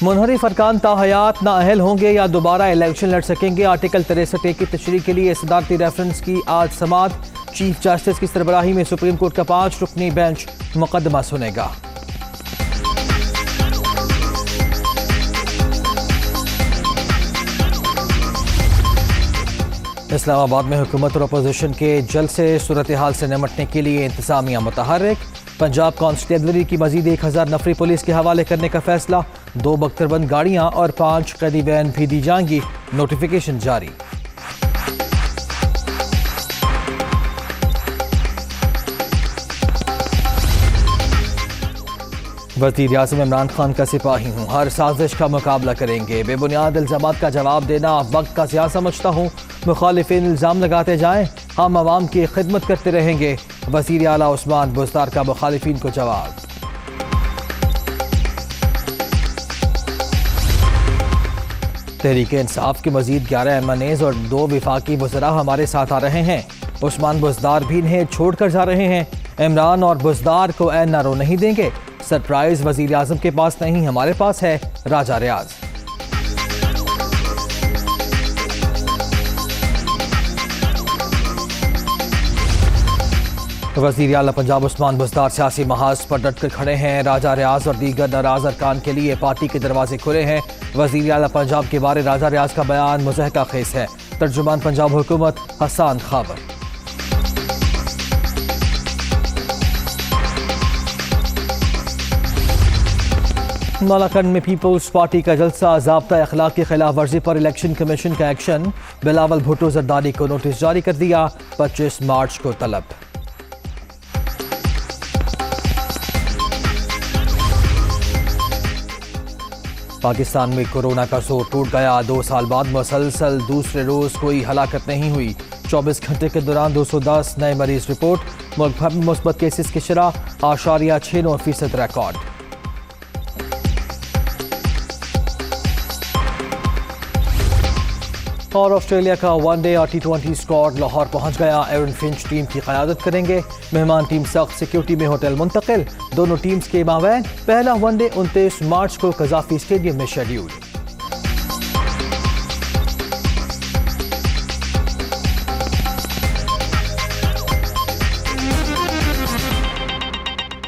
मुनहरिफ अरकान ताहयात नाअहल होंगे या दोबारा इलेक्शन लड़ सकेंगे। आर्टिकल 63A की तशरीह के लिए सदारती रेफरेंस की आज समाअत। चीफ जस्टिस की सरबराही में सुप्रीम कोर्ट का 5 रुकनी बेंच मुकदमा सुनेगा। इस्लामाबाद में हुकूमत और अपोजिशन के जलसे, सूरत हाल से निमटने के लिए इंतजामिया मुतहर्रिक। पंजाब कांस्टेबलरी की मजीद 1000 नफरी पुलिस के हवाले करने का फैसला। 2 बख्तरबंद गाड़ियां और 5 कैदी वैन भी दी जाएंगी, नोटिफिकेशन जारी। वज़ीर आज़म इमरान खान का सिपाही हूँ, हर साजिश का मुकाबला करेंगे। बेबुनियाद इल्ज़ामात का जवाब देना वक्त का ज़िया समझता हूँ। मुखालिफिन इल्ज़ाम लगाते जाएं, हम आवाम की खिदमत करते रहेंगे। वज़ीर आला उस्मान बुज़दार का मुखालिफिन को जवाब। तहरीक इंसाफ के मजीद 11 MNAs और 2 विफाकी वज़रा हमारे साथ आ रहे हैं। उस्मान बुज़दार भी इन्हें छोड़ कर जा रहे हैं। इमरान और बुज़दार को NRO नहीं देंगे। सरप्राइज वज़ीर आज़म के पास नहीं, हमारे पास है राजा रियाज। वज़ीर आला पंजाब उस्मान बुज़दार सियासी महाज पर डट कर खड़े हैं। राजा रियाज और दीगर नाराज अरकान के लिए पार्टी के दरवाजे खुले हैं। वज़ीर आला पंजाब के बारे राजा रियाज का बयान मुज़हका खेस है। तर्जुमान पंजाब हुकूमत हसन खाबर। नालाकंड में पीपल्स पार्टी का जलसा, ज़ाब्ता अखलाक की खिलाफ वर्जी पर इलेक्शन कमीशन का एक्शन। बिलावल भुट्टो जरदारी को नोटिस जारी कर दिया, 25 मार्च को तलब। पाकिस्तान में कोरोना का जोर टूट गया। 2 साल बाद मुसलसल दूसरे रोज कोई हलाकत नहीं हुई। 24 घंटे के दौरान 210 नए मरीज रिपोर्ट। मुल्क भर में मुस्बत केसेस की शरह 8.69% रिकॉर्ड। और ऑस्ट्रेलिया का वनडे और T20 स्क्वाड लाहौर पहुंच गया। एरन फिंच टीम की क़यादत करेंगे। मेहमान टीम सख्त सिक्योरिटी में होटल मुंतकिल। दोनों टीम्स के माबैन पहला वनडे 29 मार्च को कज़ाफी स्टेडियम में शेड्यूल।